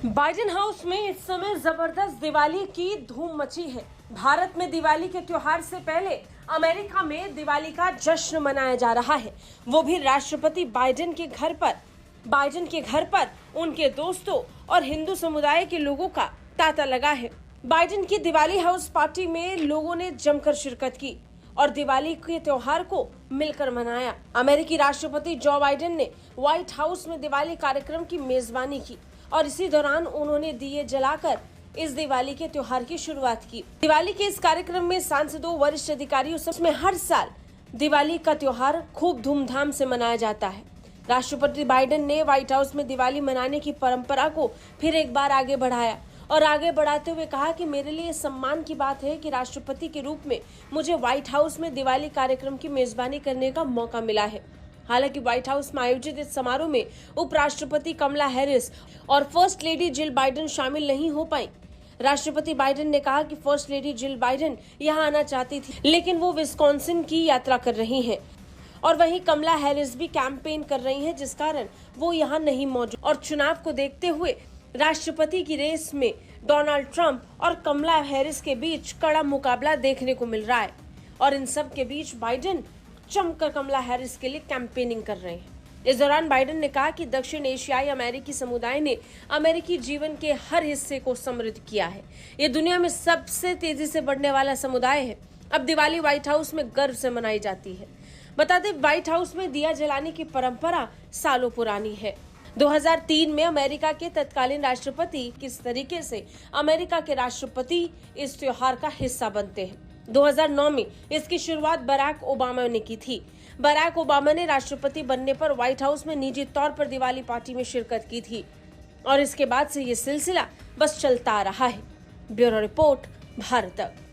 Biden house में इस समय जबरदस्त दिवाली की धूम मची है। भारत में दिवाली के त्योहार से पहले अमेरिका में दिवाली का जश्न मनाया जा रहा है, वो भी राष्ट्रपति बाइडेन के घर पर। बाइडेन के घर पर उनके दोस्तों और हिंदू समुदाय के लोगों का तांता लगा है। बाइडेन की दिवाली हाउस पार्टी में लोगों ने जमकर शिरकत की और दिवाली के त्योहार को मिलकर मनाया। अमेरिकी राष्ट्रपति जो बाइडेन ने व्हाइट हाउस में दिवाली कार्यक्रम की मेजबानी की और इसी दौरान उन्होंने दिए जलाकर इस दिवाली के त्योहार की शुरुआत की। दिवाली के इस कार्यक्रम में सांसदों, वरिष्ठ अधिकारियों समेत हर साल दिवाली का त्योहार खूब धूमधाम से मनाया जाता है। राष्ट्रपति बाइडेन ने व्हाइट हाउस में दिवाली मनाने की परंपरा को फिर एक बार आगे बढ़ाया और आगे बढ़ाते हुए कहा कि मेरे लिए सम्मान की बात है कि राष्ट्रपति के रूप में मुझे व्हाइट हाउस में दिवाली कार्यक्रम की मेजबानी करने का मौका मिला है। हालांकि व्हाइट हाउस में आयोजित इस समारोह में उपराष्ट्रपति कमला हैरिस और फर्स्ट लेडी जिल बाइडेन शामिल नहीं हो पाई। राष्ट्रपति बाइडेन ने कहा कि फर्स्ट लेडी जिल बाइडेन यहां आना चाहती थी, लेकिन वो विस्कॉन्सिन की यात्रा कर रही हैं और वहीं कमला हैरिस भी कैंपेन कर रही हैं, जिस कारण वो यहां नहीं मौजूद। और चुनाव को देखते हुए राष्ट्रपति की रेस में डोनाल्ड ट्रंप और कमला हैरिस के बीच कड़ा मुकाबला देखने को मिल रहा है और इन सब के बीच बाइडेन जमकर कमला हैरिस के लिए कैंपेनिंग कर रहे हैं। इस दौरान बाइडेन ने कहा कि दक्षिण एशियाई अमेरिकी समुदाय ने अमेरिकी जीवन के हर हिस्से को समृद्ध किया है। ये दुनिया में सबसे तेजी से बढ़ने वाला समुदाय है। अब दिवाली व्हाइट हाउस में गर्व से मनाई जाती है। बता दें, व्हाइट हाउस में दिया जलाने की परंपरा सालों पुरानी है। 2003 में अमेरिका के तत्कालीन राष्ट्रपति किस तरीके से अमेरिका के राष्ट्रपति इस त्योहार का हिस्सा बनते हैं। 2009 में इसकी शुरुआत बराक ओबामा ने की थी। बराक ओबामा ने राष्ट्रपति बनने पर व्हाइट हाउस में निजी तौर पर दिवाली पार्टी में शिरकत की थी और इसके बाद से ये सिलसिला बस चलता आ रहा है। ब्यूरो रिपोर्ट, भारत तक।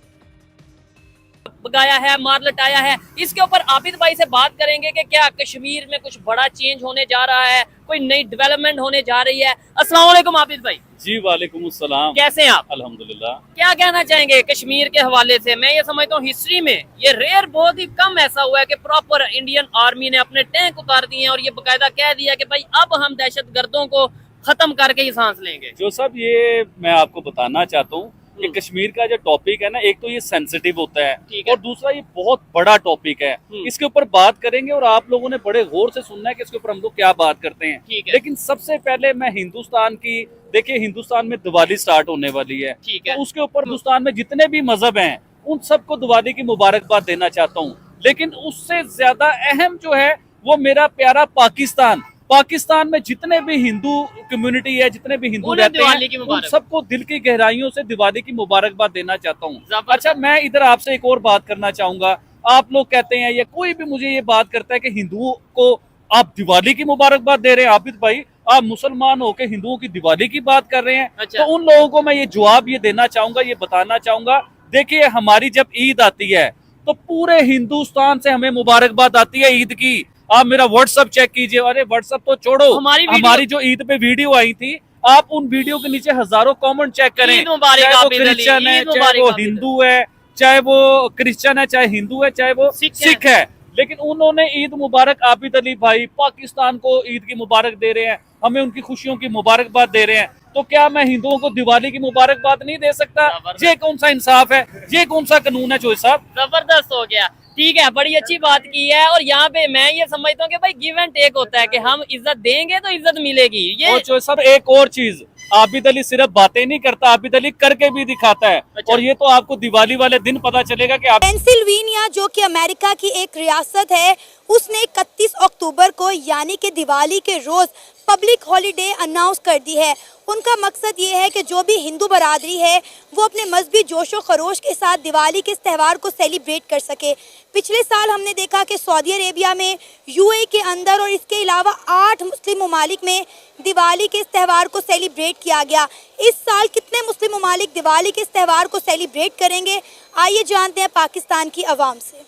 गाया है, मार लटाया है, इसके ऊपर आबिद भाई से बात करेंगे कि क्या कश्मीर में कुछ बड़ा चेंज होने जा रहा है, कोई नई डेवलपमेंट होने जा रही है। अस्सलाम वालेकुम आबिद भाई। जी वालेकुम अस्सलाम। कैसे हैं आप? अल्हम्दुलिल्लाह। क्या कहना चाहेंगे कश्मीर के हवाले से? मैं ये समझता हूँ हिस्ट्री में ये रेयर बहुत ही कम ऐसा हुआ है कि प्रॉपर इंडियन आर्मी ने अपने टैंक उतार दिए हैं और ये बकायदा कह दिया कि भाई अब हम दहशत गर्दों को खत्म करके ही सांस लेंगे। जो सब ये मैं आपको बताना चाहता हूँ कि कश्मीर का जो टॉपिक है ना, एक तो ये सेंसिटिव होता है और दूसरा ये बहुत बड़ा टॉपिक है। इसके ऊपर बात करेंगे और आप लोगों ने बड़े गौर से सुनना है कि इसके ऊपर हम लोग क्या बात करते हैं। लेकिन सबसे पहले मैं हिंदुस्तान की, देखिए हिंदुस्तान में दिवाली स्टार्ट होने वाली है, तो उसके ऊपर हिंदुस्तान में जितने भी मजहब हैं उन सबको दिवाली की मुबारकबाद देना चाहता हूँ। लेकिन उससे ज्यादा अहम जो है वो मेरा प्यारा पाकिस्तान। पाकिस्तान में जितने भी हिंदू कम्युनिटी है, जितने भी हिंदू रहते हैं, उन सबको दिल की गहराइयों से दिवाली की मुबारकबाद देना चाहता हूँ। अच्छा, मैं इधर आपसे एक और बात करना चाहूंगा। आप लोग कहते हैं या कोई भी मुझे ये बात करता है कि हिंदुओं को आप दिवाली की मुबारकबाद दे रहे हैं। आबिद भाई, आप मुसलमान होकर हिंदुओं की दिवाली की बात कर रहे हैं। तो उन लोगों को मैं ये जवाब ये देना चाहूंगा, ये बताना चाहूंगा, देखिए हमारी जब ईद आती है तो पूरे हिंदुस्तान से हमें मुबारकबाद आती है ईद की। आप मेरा व्हाट्सएप चेक कीजिए। अरे व्हाट्सएप तो छोड़ो, हमारी जो ईद पे वीडियो आई थी, आप उन वीडियो के नीचे हजारों कमेंट चेक करें। चाहे वो क्रिश्चियन है, चाहे वो हिंदू है, चाहे वो क्रिश्चियन है, चाहे हिंदू है, चाहे वो सिख है, लेकिन उन्होंने ईद मुबारक आबिद अली भाई पाकिस्तान को ईद की मुबारक दे रहे हैं, हमें उनकी खुशियों की मुबारकबाद दे रहे हैं। तो क्या मैं हिंदुओं को दिवाली की मुबारकबाद नहीं दे सकता? ये कौन सा इंसाफ है? ये कौन सा कानून है? चोई साहब, जबरदस्त हो गया। ठीक है, बड़ी अच्छी बात की है। और यहाँ पे मैं ये समझता हूँ कि भाई गिव एंड टेक होता है कि हम इज्जत देंगे तो इज्जत मिलेगी। ये जो सब एक और चीज, आबिद अली सिर्फ बातें नहीं करता, आबिद अली करके भी दिखाता है। और ये तो आपको दिवाली वाले दिन पता चलेगा कि पेंसिल्वेनिया जो कि अमेरिका की एक रियासत है, उसने 31 अक्टूबर को यानी कि दिवाली के रोज पब्लिक हॉलीडे अनाउंस कर दी है। उनका मकसद ये है कि जो भी हिंदू बरादरी है वो अपने मजहबी जोशो खरोश के साथ दिवाली के इस त्यौहार को सेलिब्रेट कर सके। पिछले साल हमने देखा कि सऊदी अरेबिया में, यूएई के अंदर और इसके अलावा 8 मुस्लिम ममालिक में दिवाली के इस त्यौहार को सेलिब्रेट किया गया। इस साल कितने मुस्लिम ममालिक दिवाली के इस त्यौहार को सेलिब्रेट करेंगे, आइए जानते हैं पाकिस्तान की आवाम से।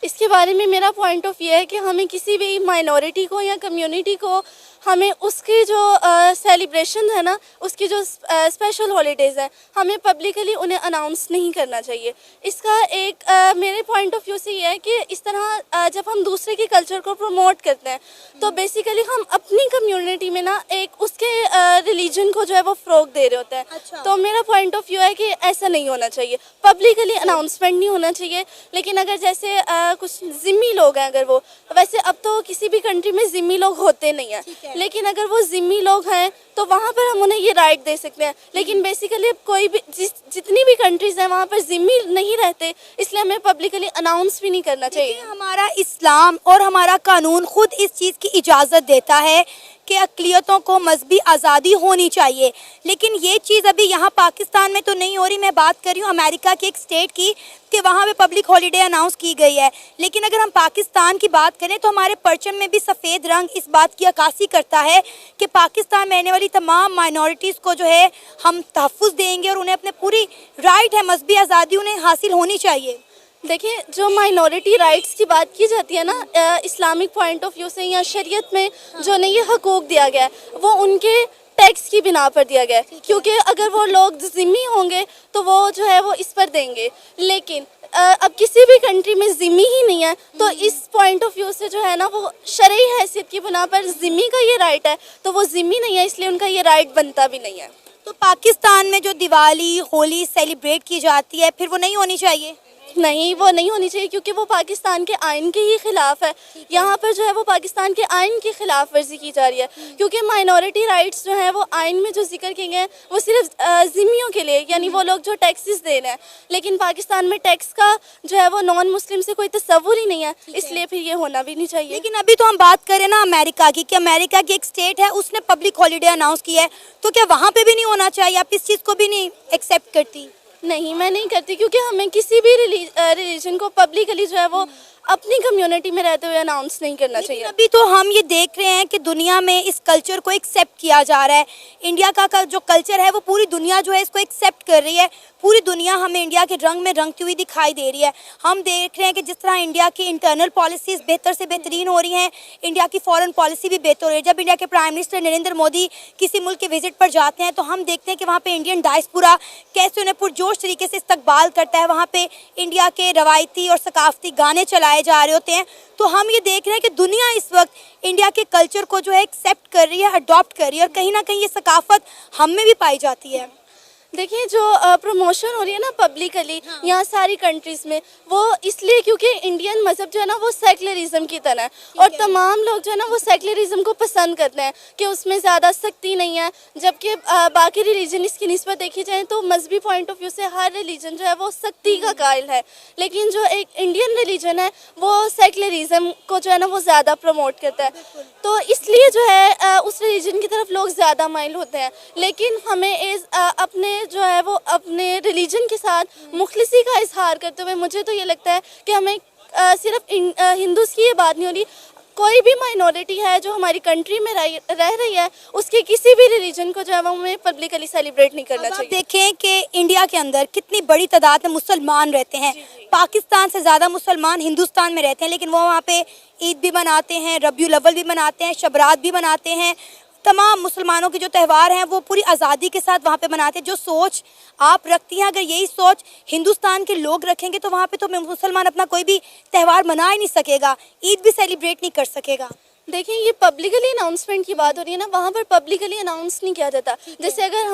इसके बारे में मेरा पॉइंट ऑफ व्यू है कि हमें किसी भी माइनॉरिटी को या कम्युनिटी को हमें उसकी जो सेलिब्रेशन है ना, उसकी जो स्पेशल हॉलीडेज़ हैं, हमें पब्लिकली उन्हें अनाउंस नहीं करना चाहिए। इसका एक मेरे पॉइंट ऑफ व्यू से ये है कि इस तरह जब हम दूसरे के कल्चर को प्रमोट करते हैं तो बेसिकली हम अपनी कम्युनिटी में ना एक उसके रिलीजन को जो है वो फ़रोग दे रहे होते हैं। अच्छा। तो मेरा पॉइंट ऑफ व्यू है कि ऐसा नहीं होना चाहिए, पब्लिकली अनाउंसमेंट नहीं होना चाहिए। लेकिन अगर जैसे कुछ ज़िम्मी लोग हैं, अगर वो वैसे अब तो किसी भी कंट्री में ज़िम्मी लोग होते नहीं हैं, लेकिन अगर वो ज़िम्मी लोग हैं तो वहाँ पर हम उन्हें ये राइट दे सकते हैं। लेकिन बेसिकली अब कोई भी जितनी भी कंट्रीज़ हैं वहाँ पर ज़िम्मी नहीं रहते, इसलिए हमें पब्लिकली अनाउंस भी नहीं करना चाहिए। हमारा इस्लाम और हमारा कानून खुद इस चीज़ की इजाज़त देता है कि अक़लियतों को मजहबी आज़ादी होनी चाहिए, लेकिन ये चीज़ अभी यहाँ पाकिस्तान में तो नहीं हो रही। मैं बात कर रही हूँ अमेरिका की एक स्टेट की कि वहाँ पे पब्लिक हॉलीडे अनाउंस की गई है। लेकिन अगर हम पाकिस्तान की बात करें तो हमारे परचम में भी सफ़ेद रंग इस बात की अक्कासी करता है कि पाकिस्तान में रहने वाली तमाम माइनॉरिटीज़ को जो है हम तहफ़्फ़ुज़ देंगे और उन्हें अपने पूरी राइट है, मजहबी आज़ादी उन्हें हासिल होनी चाहिए। देखिए, जो माइनॉरिटी राइट्स की बात की जाती है ना इस्लामिक पॉइंट ऑफ व्यू से या शरीयत में जो नहीं ये हकूक़ दिया गया है वो उनके टैक्स की बिना पर दिया गया है, क्योंकि अगर वो लोग ज़िम्मी होंगे तो वो जो है वो इस पर देंगे। लेकिन अब किसी भी कंट्री में ज़िम्मी ही नहीं है तो इस पॉइंट ऑफ व्यू से जो है ना वो शरई हैसियत की बिना पर ज़िम्मी का ये राइट है, तो वो ज़िम्मी नहीं है, इसलिए उनका ये राइट बनता भी नहीं है। तो पाकिस्तान में जो दिवाली होली सेलिब्रेट की जाती है फिर वो नहीं होनी चाहिए? नहीं, वो नहीं होनी चाहिए, क्योंकि वो पाकिस्तान के आइन के ही खिलाफ है। यहाँ पर जो है वो पाकिस्तान के आइन की खिलाफ वर्जी की जा रही है, क्योंकि माइनॉरिटी राइट्स जो है वो आइन में जो जिक्र किए गए हैं वो सिर्फ ज़िम्मियों के लिए, यानी वो लोग जो टैक्सेस दे रहे हैं। लेकिन पाकिस्तान में टैक्स का जो है वो नॉन मुस्लिम से कोई तस्वुर ही नहीं है, इसलिए फिर ये होना भी नहीं चाहिए। लेकिन अभी तो हम बात करें ना अमेरिका की, कि अमेरिका की एक स्टेट है उसने पब्लिक हॉलीडे अनाउंस किया है, तो क्या वहाँ पे भी नहीं होना चाहिए? आप इस चीज़ को भी नहीं एक्सेप्ट करती? नहीं, मैं नहीं करती, क्योंकि हमें किसी भी रिलीजन को पब्लिकली जो है वो अपनी कम्युनिटी में रहते हुए अनाउंस नहीं करना चाहिए। अभी तो हम ये देख रहे हैं कि दुनिया में इस कल्चर को एक्सेप्ट किया जा रहा है। इंडिया का जो कल्चर है वो पूरी दुनिया जो है इसको एक्सेप्ट कर रही है। पूरी दुनिया हमें इंडिया के रंग में रंगती हुई दिखाई दे रही है। हम देख रहे हैं कि जिस तरह इंडिया की इंटरनल पॉलिसीज़ बेहतर से बेहतरीन हो रही हैं, इंडिया की फॉरेन पॉलिसी भी बेहतर हो रही है। जब इंडिया के प्राइम मिनिस्टर नरेंद्र मोदी किसी मुल्क के विजिट पर जाते हैं तो हम देखते हैं कि वहाँ पे इंडियन डायस्पोरा कैसे उन्हें पुरजोश तरीके से इस्तकबाल करता है। वहाँ पे इंडिया के रवायती और सकाफती गाने चलाए जा रहे होते हैं। तो हम ये देख रहे हैं कि दुनिया इस वक्त इंडिया के कल्चर को जो है एक्सेप्ट कर रही है, अडॉप्ट कर रही है, और कहीं ना कहीं ये सकाफत हम में भी पाई जाती है। देखिए, जो प्रमोशन हो रही है ना पब्लिकली यहाँ सारी कंट्रीज़ में, वो इसलिए क्योंकि इंडियन मज़हब जो है ना वो सेकुलरिज्म की तरह है, और तमाम लोग जो है ना वो सेकुलरिज्म को पसंद करते हैं कि उसमें ज़्यादा सख्ती नहीं है। जबकि बाकी रिलीजन इसकी निस्बत देखी जाए तो मजहबी पॉइंट ऑफ व्यू से हर रिलीजन जो है वो सख्ती का कायल है, लेकिन जो एक इंडियन रिलीजन है वो सेकुलरिज्म को जो है ना वो ज़्यादा प्रमोट करता है। तो इसलिए जो है उस रिलीजन की तरफ लोग ज़्यादा माइल होते हैं। लेकिन हमें अपने जो है वो अपने रिलीजन के साथ मुखलिसी का इजहार करते हुए मुझे तो ये लगता है कि हमें सिर्फ हिंदूज़ की ये बात नहीं हो रही, कोई भी माइनॉरिटी है जो हमारी कंट्री में रह रही है उसके किसी भी रिलीजन को जो है वो हमें पब्लिकली सेलिब्रेट नहीं करना चाहिए। देखें कि इंडिया के अंदर कितनी बड़ी तादाद में मुसलमान रहते हैं। पाकिस्तान से ज़्यादा मुसलमान हिंदुस्तान में रहते हैं, लेकिन वो वहाँ पे ईद भी मनाते हैं, रबियुल अव्वल भी मनाते हैं, शबरात भी मनाते हैं। तमाम मुसलमानों के जो त्यौहार हैं वो पूरी आज़ादी के साथ वहाँ पे मनाते हैं। जो सोच आप रखती हैं, अगर यही सोच हिंदुस्तान के लोग रखेंगे तो वहाँ पे तो मुसलमान अपना कोई भी त्यौहार मना ही नहीं सकेगा, ईद भी सेलिब्रेट नहीं कर सकेगा। देखिए, ये पब्लिकली अनाउंसमेंट की बात हो रही है ना, वहाँ पर पब्लिकली अनाउंस नहीं किया जाता। जैसे अगर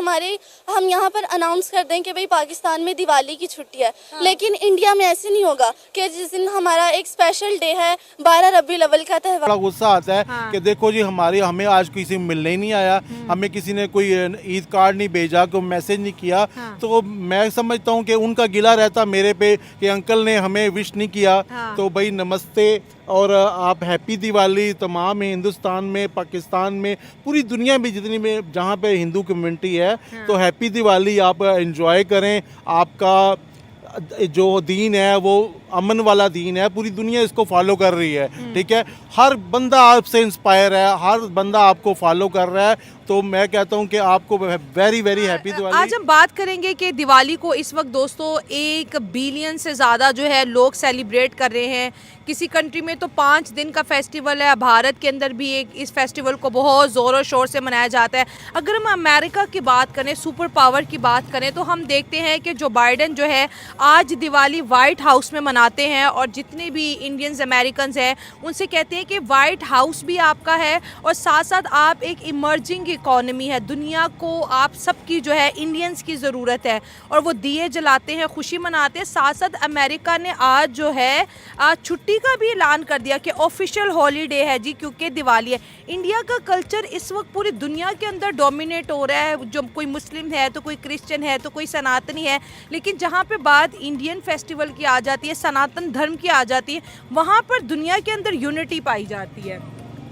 हम यहाँ पर अनाउंस कर दें कि भाई पाकिस्तान में दिवाली की छुट्टी है, लेकिन इंडिया में ऐसे नहीं होगा कि जिस दिन हमारा एक स्पेशल डे है 12 रबीउल अव्वल का त्यौहार। बड़ा गुस्सा आता है कि देखो जी हमें आज किसी मिलने ही नहीं आया, हमें किसी ने कोई ईद कार्ड नहीं भेजा, कोई मैसेज नहीं किया। तो मैं समझता हूँ कि उनका गिला रहता मेरे पे कि अंकल ने हमें विश नहीं किया। तो भाई नमस्ते और आप हैप्पी दिवाली तमाम हिंदुस्तान में, पाकिस्तान में, पूरी दुनिया में जितनी में जहाँ पे हिंदू कम्युनिटी है, तो हैप्पी दिवाली आप एंजॉय करें। आपका जो दीन है वो अमन वाला दीन है, पूरी दुनिया इसको फॉलो कर रही है, ठीक है। हर बंदा आपसे इंस्पायर है, हर बंदा आपको फॉलो कर रहा है, तो मैं कहता हूँ कि आपको वेरी वेरी हैप्पी दिवाली। आज हम बात करेंगे कि दिवाली को इस वक्त दोस्तों 1 बिलियन से ज़्यादा जो है लोग सेलिब्रेट कर रहे हैं। किसी कंट्री में तो 5 दिन का फेस्टिवल है, भारत के अंदर भी एक इस फेस्टिवल को बहुत ज़ोरों शोर से मनाया जाता है। अगर हम अमेरिका की बात करें, सुपर पावर की बात करें, तो हम देखते हैं कि जो बाइडेन जो है आज दिवाली वाइट हाउस में मनाते हैं और जितने भी इंडियंस अमेरिकन्स हैं उनसे कहते हैं कि वाइट हाउस भी आपका है और साथ साथ आप एक इमर्जिंग इकॉनमी है, दुनिया को आप सबकी जो है इंडियंस की ज़रूरत है, और वो दिए जलाते हैं, खुशी मनाते हैं। साथ साथ अमेरिका ने आज जो है आज छुट्टी का भी ऐलान कर दिया कि ऑफिशियल हॉलीडे है जी, क्योंकि दिवाली है। इंडिया का कल्चर इस वक्त पूरी दुनिया के अंदर डोमिनेट हो रहा है, जो कोई मुस्लिम है तो कोई क्रिश्चियन है तो कोई सनातनी है, लेकिन जहाँ पे बात इंडियन फेस्टिवल की आ जाती है, सनातन धर्म की आ जाती है, वहाँ पर दुनिया के अंदर यूनिटी पाई जाती है।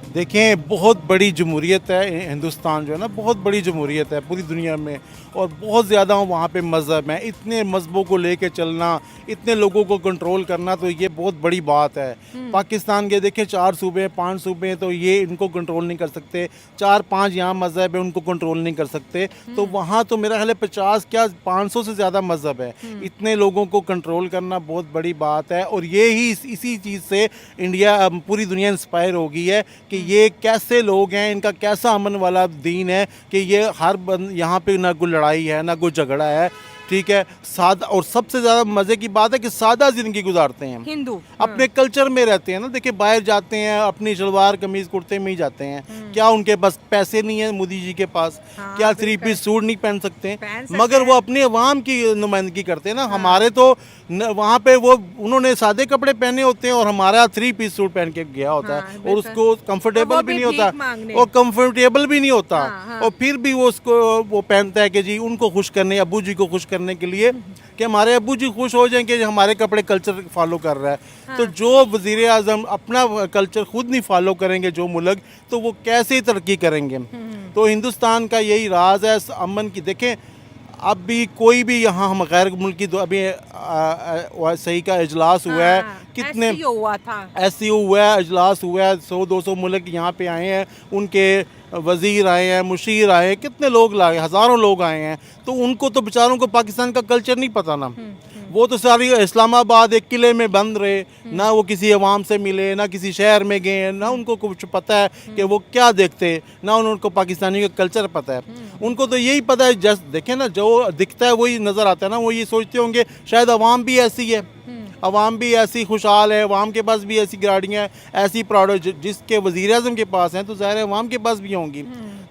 देखें, बहुत बड़ी जमहूरियत है हिंदुस्तान, जो है ना, बहुत बड़ी जमहूरियत है पूरी दुनिया में, और बहुत ज़्यादा वहाँ पे मज़हब है। इतने मज़हबों को लेके चलना, इतने लोगों को कंट्रोल करना, तो ये बहुत बड़ी बात है। पाकिस्तान के देखें 4 सूबे 5 सूबे हैं, तो ये इनको कंट्रोल नहीं कर सकते। 4-5 यहाँ मज़हब है, उनको कंट्रोल नहीं कर सकते। तो वहाँ तो मेरा ख्याल है 50 क्या 500 से ज़्यादा मज़हब है। इतने लोगों को कंट्रोल करना बहुत बड़ी बात है, और ये ही इसी चीज़ से इंडिया पूरी दुनिया इंस्पायर हो गई है कि ये कैसे लोग हैं, इनका कैसा अमन वाला दीन है कि ये यहाँ पे ना कोई लड़ाई है ना कोई झगड़ा है, ठीक है। सादा, और सबसे ज़्यादा मज़े की बात है कि सादा ज़िंदगी गुजारते हैं हिंदू, अपने कल्चर में रहते हैं ना। देखिए, बाहर जाते हैं अपनी शलवार कमीज़ कुर्ते में ही जाते हैं, क्या उनके पास पैसे नहीं है मोदी जी के पास? क्या 3 पीस सूट नहीं पहन सकते? मगर वो अपने अवाम की नुमाइंदगी करते हैं ना। हमारे तो वहाँ पे वो उन्होंने सादे कपड़े पहने होते हैं और हमारा 3 पीस सूट पहन के गया होता है, और उसको कंफर्टेबल भी नहीं होता, और कंफर्टेबल भी नहीं होता, और फिर भी वो उसको वो पहनता है कि जी उनको खुश करने, अब्बू जी को खुश करने के लिए, कि हमारे अब्बू जी खुश हो जाएंगे हमारे कपड़े कल्चर फॉलो कर रहा है। तो जो वज़ीर आज़म अपना कल्चर खुद नहीं फॉलो करेंगे जो मुल्क, तो वो कैसे तरक्की करेंगे? तो हिंदुस्तान का यही राज है अमन की। देखें, अब भी कोई भी यहाँ हम गैर मुल्क की अभी सही का इजलास हुआ है, कितने हुआ था, SCO हुआ है, इजलास हुआ है, 100-200 मुल्क यहाँ पे आए हैं, उनके वज़ीर आए हैं, मुशीर आए हैं, कितने लोग लाए, हज़ारों लोग आए हैं। तो उनको तो बेचारों को पाकिस्तान का कल्चर नहीं पता ना। वो तो सारी इस्लामाबाद एक किले में बंद रहे, ना वो किसी अवाम से मिले, ना किसी शहर में गए, ना उनको कुछ पता है कि वो क्या देखते, ना उनको पाकिस्तानी का कल्चर पता है। उनको तो यही पता है, जस्ट देखें ना, जो दिखता है वही नज़र आता है ना। वो ये सोचते होंगे शायद अवाम भी ऐसी है, अवाम भी ऐसी खुशहाल है, अवाम के पास भी ऐसी गाड़ियाँ, ऐसी प्रोडक्ट जिसके वज़ीर आज़म के पास हैं, तो ज़ाहिर है अवाम के पास भी होंगी।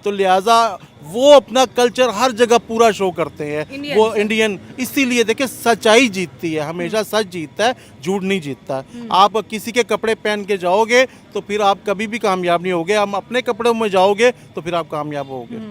तो लिहाजा वो अपना कल्चर हर जगह पूरा शो करते हैं, वो इंडियन। इसीलिए देखिए, सच्चाई जीतती है, हमेशा सच जीतता है, झूठ नहीं जीतता। आप किसी के कपड़े पहन के जाओगे तो फिर आप कभी भी कामयाब नहीं होगे, हम अपने कपड़ों में जाओगे तो फिर आप कामयाब होगे।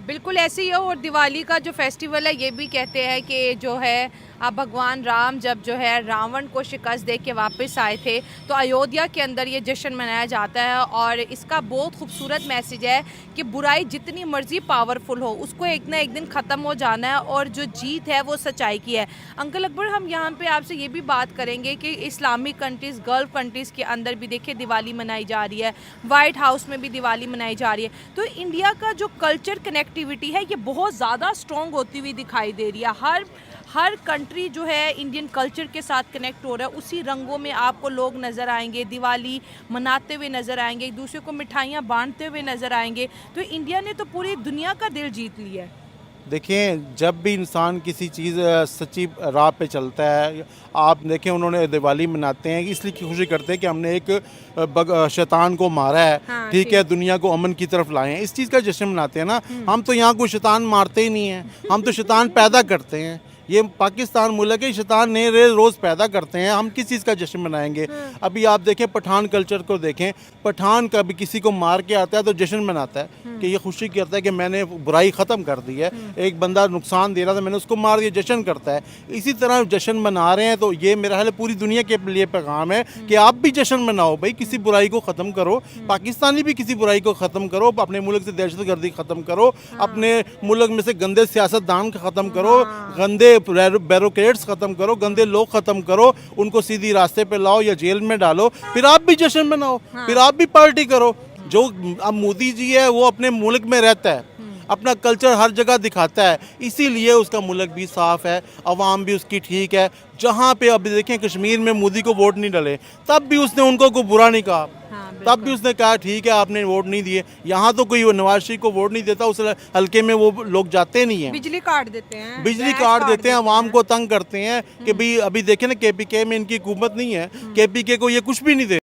बिल्कुल ऐसे ही है। और दिवाली का जो फेस्टिवल है, ये भी कहते हैं कि जो है भगवान राम जब जो है रावण को शिकस्त दे के वापस आए थे, तो अयोध्या के अंदर ये जश्न मनाया जाता है, और इसका बहुत खूबसूरत मैसेज है कि बुराई जितनी मर्जी पावरफुल हो, उसको एक ना एक दिन ख़त्म हो जाना है, और जो जीत है वो सच्चाई की है। अंकल अकबर, हम यहाँ पे आपसे ये भी बात करेंगे कि इस्लामिक कंट्रीज़, गल्फ़ कंट्रीज़ के अंदर भी देखिए दिवाली मनाई जा रही है, वाइट हाउस में भी दिवाली मनाई जा रही है। तो इंडिया का जो कल्चर कनेक्टिविटी है ये बहुत ज़्यादा स्ट्रॉन्ग होती हुई दिखाई दे रही है। हर कंट्री जो है इंडियन कल्चर के साथ कनेक्ट हो रहा है, उसी रंगों में आपको लोग नज़र आएंगे, दिवाली मनाते हुए नज़र आएंगे, एक दूसरे को मिठाइयाँ बांटते हुए नज़र आएंगे। तो इंडिया ने तो पूरी दुनिया का दिल जीत लिया है। देखें, जब भी इंसान किसी चीज़ सच्ची राह पे चलता है, आप देखें उन्होंने दिवाली मनाते हैं इसलिए खुशी करते हैं कि हमने एक शैतान को मारा है, ठीक है, दुनिया को अमन की तरफ लाए हैं, इस चीज़ का जश्न मनाते हैं ना। हम तो यहाँ कोई शैतान मारते ही नहीं हैं, हम तो शैतान पैदा करते हैं। ये पाकिस्तान मुल्क है, शैतान नए रोज़ पैदा करते हैं, हम किस चीज़ का जश्न मनाएंगे? अभी आप देखें पठान कल्चर को देखें, पठान कभी किसी को मार के आता है तो जश्न मनाता है कि ये खुशी करता है कि मैंने बुराई ख़त्म कर दी है। एक बंदा नुकसान दे रहा था, मैंने उसको मार दिया, जश्न करता है। इसी तरह जश्न मना रहे हैं, तो ये मेरा ख्याल पूरी दुनिया के लिए पैगाम है कि आप भी जश्न मनाओ भाई, किसी बुराई को ख़त्म करो, पाकिस्तानी भी किसी बुराई को ख़त्म करो, अपने मुल्क से दहशत गर्दी ख़त्म करो, अपने मुल्क में से गंदे सियासतदान ख़त्म करो, गंदे बैरोक्रेट्स ख़त्म करो, गंदे लोग ख़त्म करो, उनको सीधी रास्ते पे लाओ या जेल में डालो, फिर आप भी जश्न मनाओ, फिर आप भी पार्टी करो। जो अब मोदी जी है वो अपने मुल्क में रहता है, अपना कल्चर हर जगह दिखाता है, इसीलिए उसका मुल्क भी साफ़ है, अवाम भी उसकी ठीक है। जहाँ पे अभी देखें कश्मीर में मोदी को वोट नहीं डले, तब भी उसने उनको कोई बुरा नहीं कहा, तब भी उसने कहा ठीक है आपने वोट नहीं दिए। यहाँ तो कोई नवाज शरीफ को वोट नहीं देता, उस हल्के में वो लोग जाते नहीं हैं। बिजली काट देते हैं, बिजली काट देते हैं, अवाम को तंग करते हैं कि भाई अभी देखें ना KPK में इनकी हुकूमत नहीं है, KPK को ये कुछ भी नहीं दे